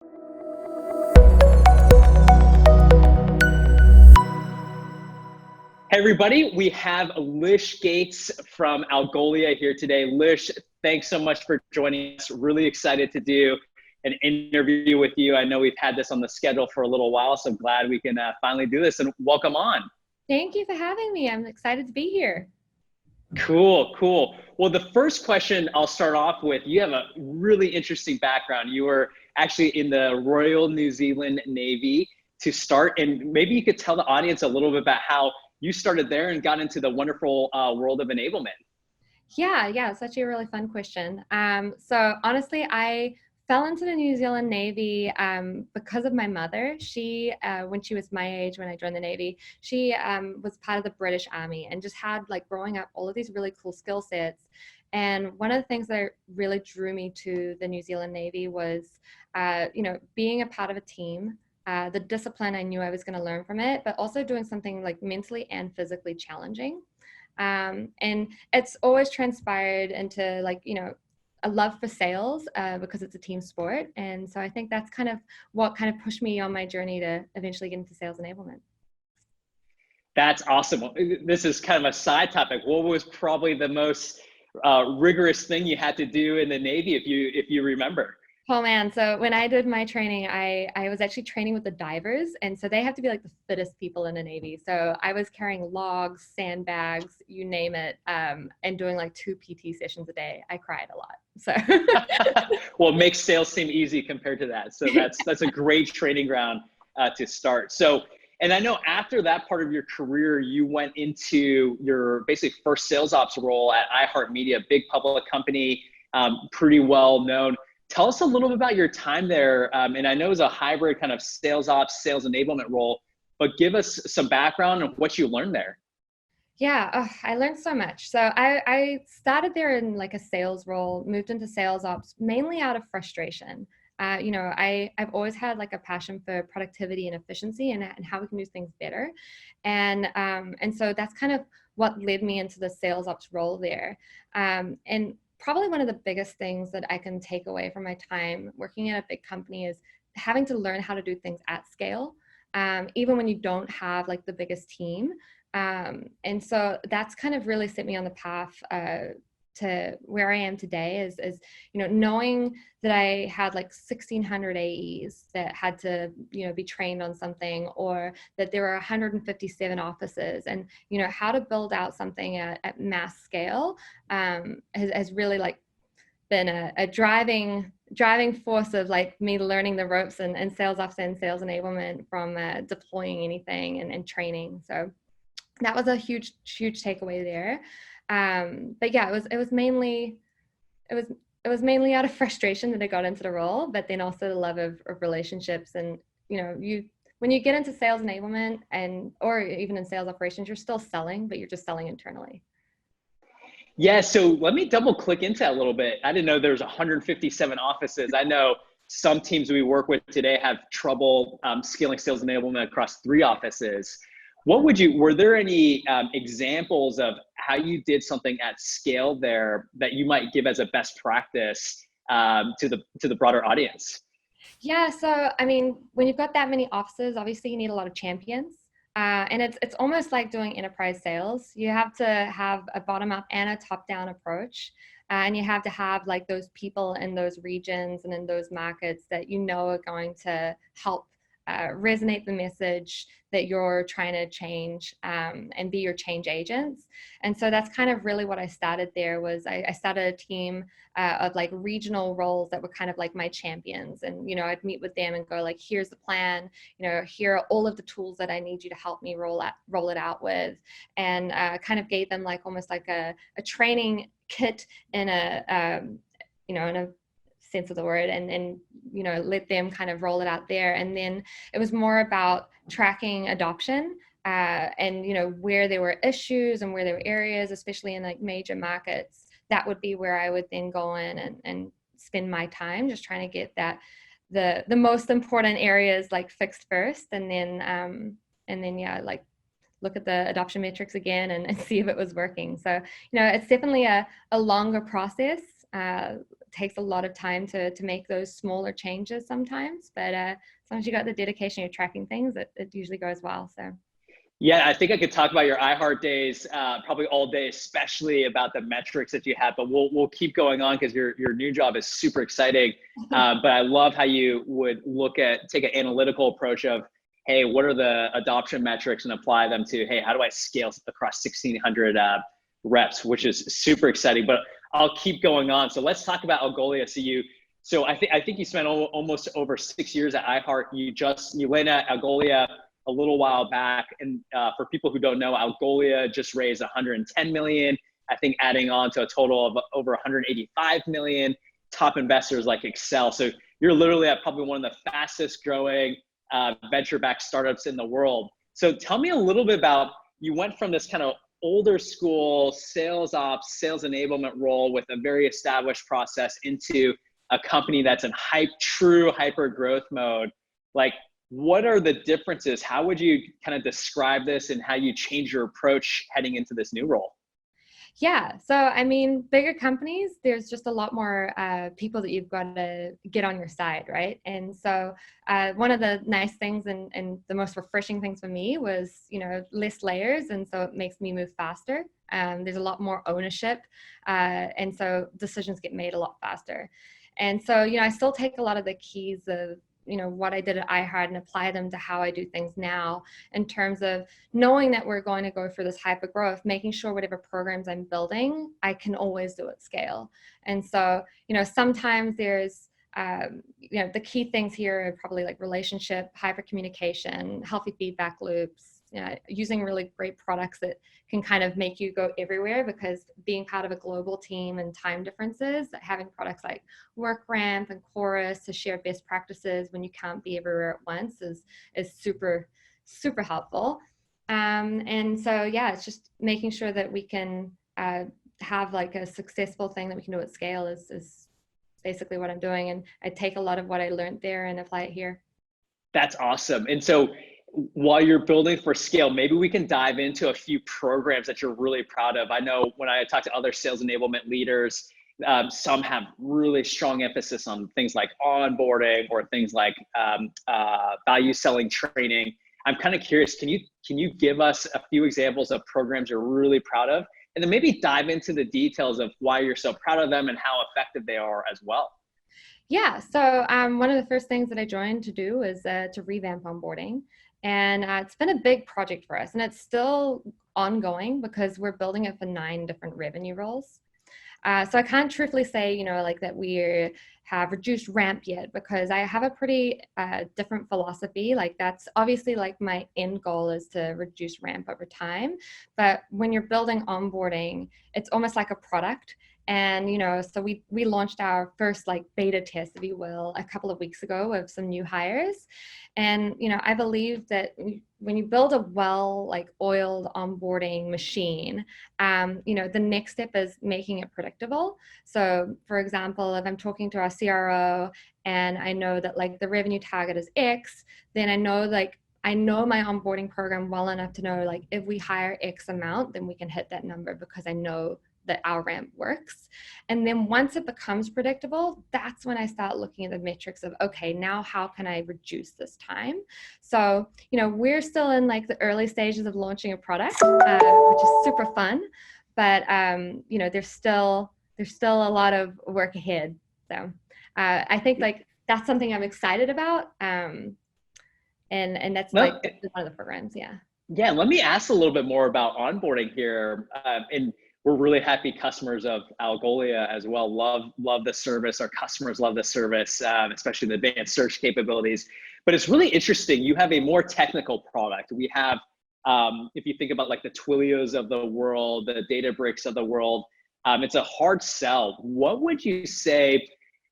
Hey everybody, we have Lish Gates from Algolia here today. Lish, thanks so much for joining us. Really excited to do an interview with you. I know we've had this on the schedule for a little while, so glad we can finally do this, and welcome on. Thank you for having me. I'm excited to be here. Cool. Well, the first question I'll start off with, you have a really interesting background. You were actually in the Royal New Zealand Navy to start, and maybe you could tell the audience a little bit about how you started there and got into the wonderful world of enablement. Yeah, it's actually a really fun question. So honestly, I fell into the New Zealand Navy because of my mother. She, when she was my age, when I joined the Navy, she was part of the British Army and just had, like, growing up, all of these really cool skill sets. And one of the things that really drew me to the New Zealand Navy was, being a part of a team. The discipline, I knew I was going to learn from it, but also doing something like mentally and physically challenging. And it's always transpired into, like, a love for sales because it's a team sport. And so I think that's kind of what kind of pushed me on my journey to eventually get into sales enablement. That's awesome. This is kind of a side topic. What was probably the most rigorous thing you had to do in the Navy, if you remember? Oh man, so when I did my training, I was actually training with the divers, and so they have to be like the fittest people in the Navy. So I was carrying logs, sandbags, you name it, and doing like 2 PT sessions a day. I cried a lot. So Well, it makes sales seem easy compared to that. So that's a great training ground to start. So, and I know after that part of your career, you went into your basically first sales ops role at iHeartMedia, big public company, pretty well known. Tell us a little bit about your time there. And I know it was a hybrid kind of sales ops, sales enablement role, but give us some background on what you learned there. Yeah, I learned so much. So I started there in like a sales role, moved into sales ops mainly out of frustration. I've always had like a passion for productivity and efficiency and how we can do things better. And so that's kind of what led me into the sales ops role there. And probably one of the biggest things that I can take away from my time working at a big company is having to learn how to do things at scale, even when you don't have like the biggest team. And so that's kind of really set me on the path to where I am today is knowing that I had like 1,600 AEs that had to, be trained on something, or that there were 157 offices, and, how to build out something at mass scale has really like been a driving force of like me learning the ropes and sales ops and sales enablement from deploying anything and training. So that was a huge takeaway there. But yeah, it was mainly out of frustration that I got into the role, but then also the love of relationships. And when you get into sales enablement or even in sales operations, you're still selling, but you're just selling internally. Yeah, so let me double click into that a little bit. I didn't know there was 157 offices. I know some teams we work with today have trouble scaling sales enablement across 3 offices. Were there any examples of how you did something at scale there that you might give as a best practice to the broader audience? Yeah, so I mean, when you've got that many offices, obviously you need a lot of champions. And it's almost like doing enterprise sales. You have to have a bottom up and a top down approach. And you have to have like those people in those regions and in those markets that are going to help resonate the message that you're trying to change, and be your change agents. And so that's kind of really what I started there. Was I started a team of like regional roles that were kind of like my champions. And I'd meet with them and go like, here's the plan, here are all of the tools that I need you to help me roll it out with. And kind of gave them like almost like a training kit in in a sense of the word, and let them kind of roll it out there. And then it was more about tracking adoption, and where there were issues and where there were areas, especially in like major markets. That would be where I would then go in and spend my time just trying to get that the most important areas like fixed first, and then yeah, like look at the adoption metrics again and see if it was working. So it's definitely a longer process, takes a lot of time to make those smaller changes sometimes, but as long as you got the dedication, you're tracking things, it usually goes well. So. Yeah, I think I could talk about your iHeart days probably all day, especially about the metrics that you have. But we'll keep going on because your new job is super exciting. But I love how you would take an analytical approach of, hey, what are the adoption metrics, and apply them to, hey, how do I scale across 1,600 reps, which is super exciting. But I'll keep going on. So let's talk about Algolia. So I think you spent almost over 6 years at iHeart. You went at Algolia a little while back. And for people who don't know, Algolia just raised 110 million, I think adding on to a total of over 185 million, top investors like Excel. So you're literally at probably one of the fastest growing venture-backed startups in the world. So tell me a little bit about, you went from this kind of older school sales ops, sales enablement role with a very established process into a company that's in true hyper growth mode. Like, what are the differences? How would you kind of describe this and how you change your approach heading into this new role? Yeah, so I mean, bigger companies, there's just a lot more people that you've got to get on your side, right? And so one of the nice things and the most refreshing things for me was, less layers, and so it makes me move faster. There's a lot more ownership, and so decisions get made a lot faster. And so, I still take a lot of the keys of what I did at iHeart and apply them to how I do things now, in terms of knowing that we're going to go for this hyper growth, making sure whatever programs I'm building, I can always do at scale. And so, sometimes there's, the key things here are probably like relationship, hyper communication, healthy feedback loops, using really great products that can kind of make you go everywhere, because being part of a global team and time differences, having products like WorkRamp and Chorus to share best practices when you can't be everywhere at once is super, super helpful. And so, yeah, it's just making sure that we can have like a successful thing that we can do at scale is basically what I'm doing. And I take a lot of what I learned there and apply it here. That's awesome. And so while you're building for scale, maybe we can dive into a few programs that you're really proud of. I know when I talk to other sales enablement leaders, some have really strong emphasis on things like onboarding or things like value selling training. I'm kind of curious, can you give us a few examples of programs you're really proud of? And then maybe dive into the details of why you're so proud of them and how effective they are as well. Yeah, so one of the first things that I joined to do is to revamp onboarding. And it's been a big project for us, and it's still ongoing because we're building it for 9 different revenue roles. So I can't truthfully say, like that we have reduced ramp yet, because I have a pretty different philosophy. Like, that's obviously like my end goal is to reduce ramp over time. But when you're building onboarding, it's almost like a product. And, so we launched our first like beta test, if you will, a couple of weeks ago of some new hires. And, I believe that when you build a oiled onboarding machine, the next step is making it predictable. So for example, if I'm talking to our CRO and I know that like the revenue target is X, then I know my onboarding program well enough to know, like, if we hire X amount, then we can hit that number because I know that our ramp works. And then once it becomes predictable, that's when I start looking at the metrics of, okay, now how can I reduce this time? So, we're still in like the early stages of launching a product, which is super fun, but there's still a lot of work ahead. So I think like that's something I'm excited about. And that's like one of the programs. Yeah. Yeah, let me ask a little bit more about onboarding here. And we're really happy customers of Algolia as well. Love the service. Our customers love the service, especially the advanced search capabilities. But it's really interesting. You have a more technical product. We have, if you think about like the Twilios of the world, the Databricks of the world, it's a hard sell. What would you say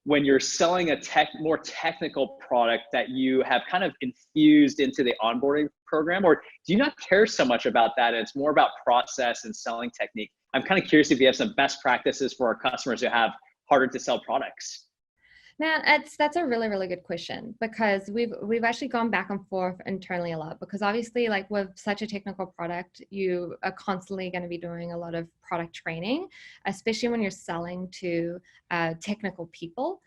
when you're selling a more technical product that you have kind of infused into the onboarding program? Or do you not care so much about that? And it's more about process and selling technique. I'm kind of curious if you have some best practices for our customers who have harder to sell products. Man, that's a really, really good question, because we've actually gone back and forth internally a lot, because obviously, like, with such a technical product, you are constantly going to be doing a lot of product training, especially when you're selling to technical people.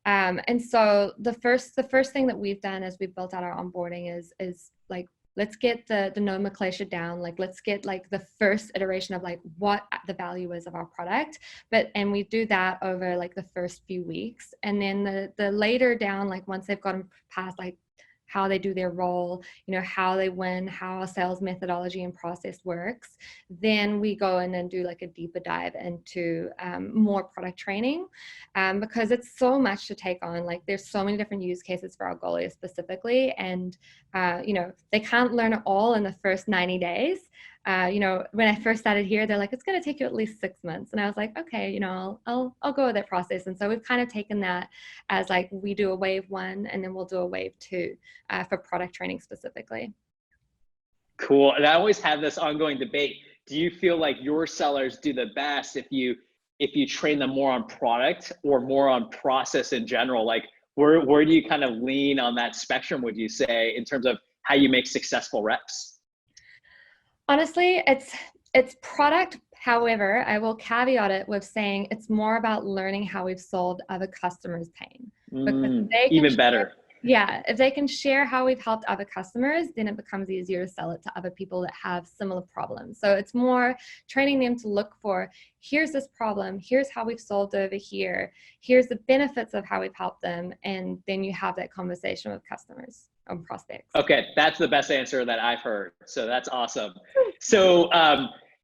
And so the first thing that we've done as we've built out our onboarding is like, let's get the nomenclature down. Like, let's get like the first iteration of like what the value is of our product. And we do that over like the first few weeks. And then the later down, like once they've gotten past like how they do their role, how they win, how a sales methodology and process works, then we go in and do like a deeper dive into more product training, because it's so much to take on. Like, there's so many different use cases for Algolia specifically, and they can't learn it all in the first 90 days. When I first started here, they're like, it's going to take you at least 6 months. And I was like, okay, I'll go with that process. And so we've kind of taken that as like, we do a wave 1 and then we'll do a wave 2 for product training specifically. Cool. And I always have this ongoing debate. Do you feel like your sellers do the best if you train them more on product or more on process in general? Like, where do you kind of lean on that spectrum, would you say, in terms of how you make successful reps? Honestly, it's product. However, I will caveat it with saying it's more about learning how we've solved other customers' pain. Because Even better. yeah, if they can share how we've helped other customers, then it becomes easier to sell it to other people that have similar problems. So it's more training them to look for, here's this problem, here's how we've solved over here, here's the benefits of how we've helped them, and then you have that conversation with customers or prospects. Okay, that's the best answer that I've heard. So that's awesome. So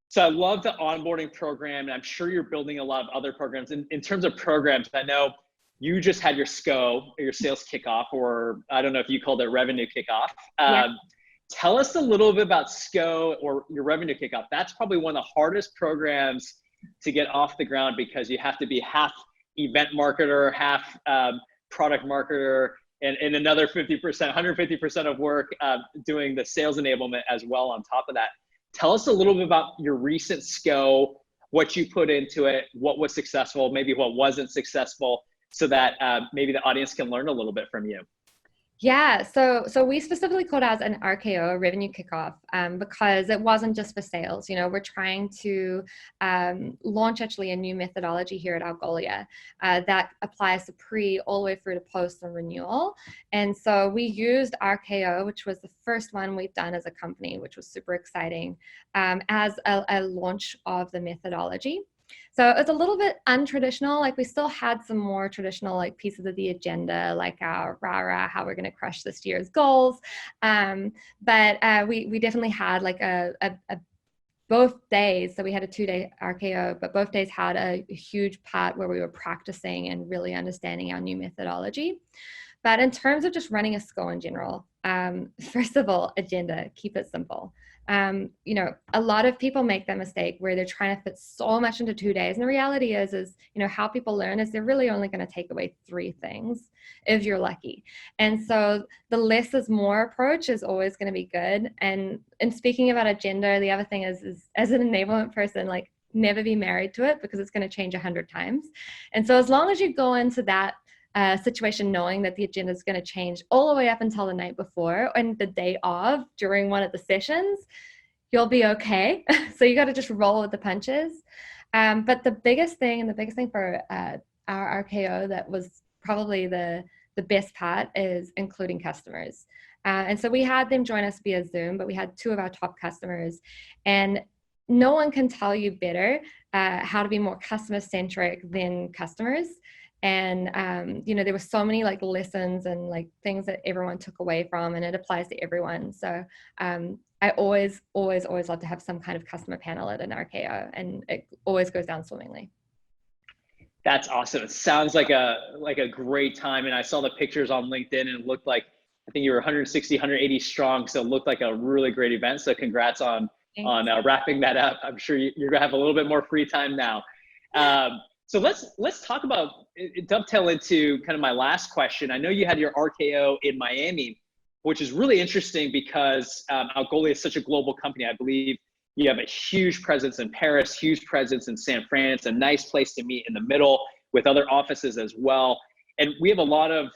so I love the onboarding program, and I'm sure you're building a lot of other programs. In terms of programs, I know you just had your SCO, your sales kickoff, or I don't know if you called it revenue kickoff. Yeah. Tell us a little bit about SCO or your revenue kickoff. That's probably one of the hardest programs to get off the ground, because you have to be half event marketer, half product marketer, and another 50%, 150% of work doing the sales enablement as well on top of that. Tell us a little bit about your recent SCO, what you put into it, what was successful, maybe what wasn't successful, so that maybe the audience can learn a little bit from you. Yeah, so we specifically called out an RKO, a revenue kickoff, because it wasn't just for sales. We're trying to launch actually a new methodology here at Algolia that applies to pre all the way through to post and renewal. And so we used RKO, which was the first one we've done as a company, which was super exciting, as a launch of the methodology. So it's a little bit untraditional. Like, we still had some more traditional like pieces of the agenda, like our how we're going to crush this year's goals. But we definitely had like a both days. So we had a 2-day RKO, but both days had a huge part where we were practicing and really understanding our new methodology. But in terms of just running a SCO in general, first of all, agenda, keep it simple. A lot of people make that mistake where they're trying to fit so much into 2 days. And the reality is how people learn is they're really only going to take away 3 things if you're lucky. And so the less is more approach is always going to be good. And speaking about agenda, the other thing is as an enablement person, like, never be married to it, because it's going to change 100 times. And so as long as you go into that situation knowing that the agenda is going to change all the way up until the night before and the day of during one of the sessions, you'll be okay. So you got to just roll with the punches. But the biggest thing for our RKO that was probably the best part is including customers. And so we had them join us via Zoom, but we had 2 of our top customers, and no one can tell you better how to be more customer centric than customers. And there were so many like lessons and like things that everyone took away from, and it applies to everyone. So I always love to have some kind of customer panel at an RKO, and it always goes down swimmingly. That's awesome. It sounds like a great time. And I saw the pictures on LinkedIn, and it looked like, I think you were 160, 180 strong. So it looked like a really great event. So congrats on wrapping that up. I'm sure you're gonna have a little bit more free time now. So let's talk about, dovetail into kind of my last question. I know you had your RKO in Miami, which is really interesting because Algolia is such a global company. I believe you have a huge presence in Paris, huge presence in San Fran. It's a nice place to meet in the middle with other offices as well. And we have a lot of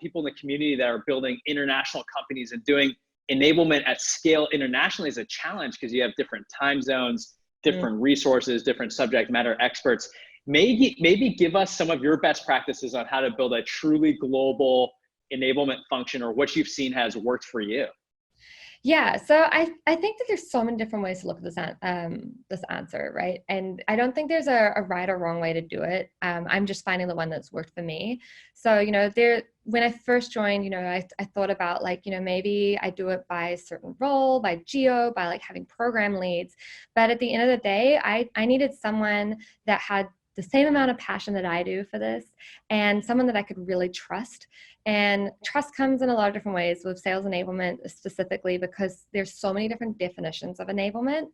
people in the community that are building international companies, and doing enablement at scale internationally is a challenge because you have different time zones, different resources, different subject matter experts. Maybe give us some of your best practices on how to build a truly global enablement function, or what you've seen has worked for you. Yeah, so I think that there's so many different ways to look at this answer, right? And I don't think there's a right or wrong way to do it. I'm just finding the one that's worked for me. So, you know, when I first joined, you know, I thought about, like, you know, maybe I do it by a certain role, by geo, by like having program leads. But at the end of the day, I needed someone that had the same amount of passion that I do for this, and someone that I could really trust. And trust comes in a lot of different ways with sales enablement specifically, because there's so many different definitions of enablement.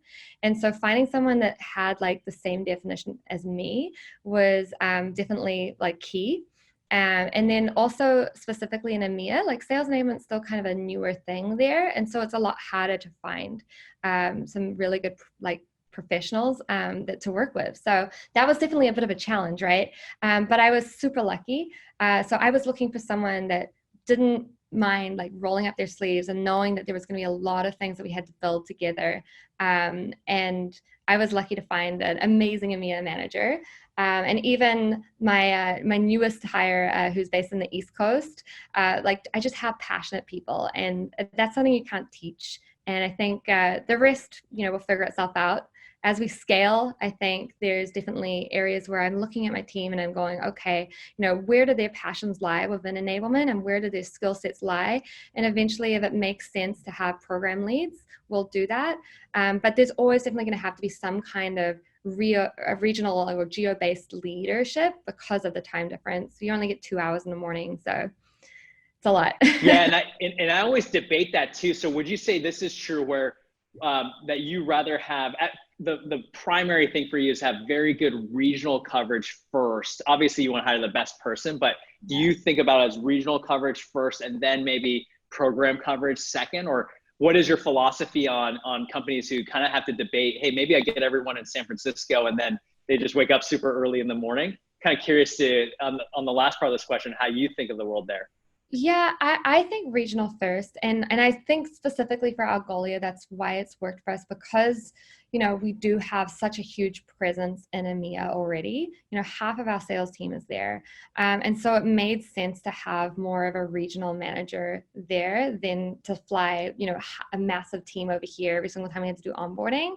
And so finding someone that had like the same definition as me was definitely like key. And then also specifically in EMEA, like sales enablement is still kind of a newer thing there. And so it's a lot harder to find some really good like professionals to work with. So that was definitely a bit of a challenge, right? But I was super lucky. So I was looking for someone that didn't mind like rolling up their sleeves and knowing that there was going to be a lot of things that we had to build together. And I was lucky to find an amazing EMEA manager. And even my newest hire, who's based in the East Coast, like I just have passionate people, and that's something you can't teach. And I think the rest, you know, will figure itself out. As we scale, I think there's definitely areas where I'm looking at my team and I'm going, okay, you know, where do their passions lie within enablement, and where do their skill sets lie? And eventually, if it makes sense to have program leads, we'll do that. But there's always definitely going to have to be some kind of regional or geo-based leadership because of the time difference. You only get 2 hours in the morning, so it's a lot. Yeah, and I always debate that too. So would you say this is true, where that you rather have the primary thing for you is have very good regional coverage first? Obviously, you want to hire the best person, but do you think about it as regional coverage first and then maybe program coverage second? Or what is your philosophy on companies who kind of have to debate, hey, maybe I get everyone in San Francisco and then they just wake up super early in the morning? Kind of curious to, on the last part of this question, how you think of the world there. Yeah, I think regional first. And I think specifically for Algolia, that's why it's worked for us, because, you know, we do have such a huge presence in EMEA already. You know, half of our sales team is there. And so it made sense to have more of a regional manager there than to fly, you know, a massive team over here every single time we had to do onboarding.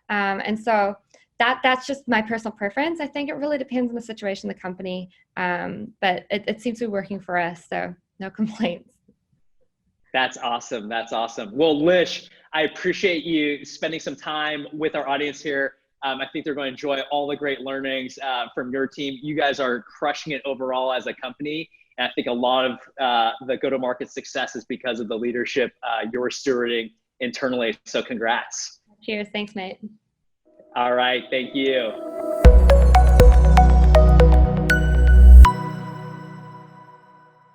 And so that's just my personal preference. I think it really depends on the situation, the company. But it seems to be working for us. So no complaints. That's awesome. That's awesome. Well, Lish, I appreciate you spending some time with our audience here. I think they're going to enjoy all the great learnings from your team. You guys are crushing it overall as a company. And I think a lot of the go-to-market success is because of the leadership you're stewarding internally. So congrats. Cheers. Thanks, mate. All right. Thank you.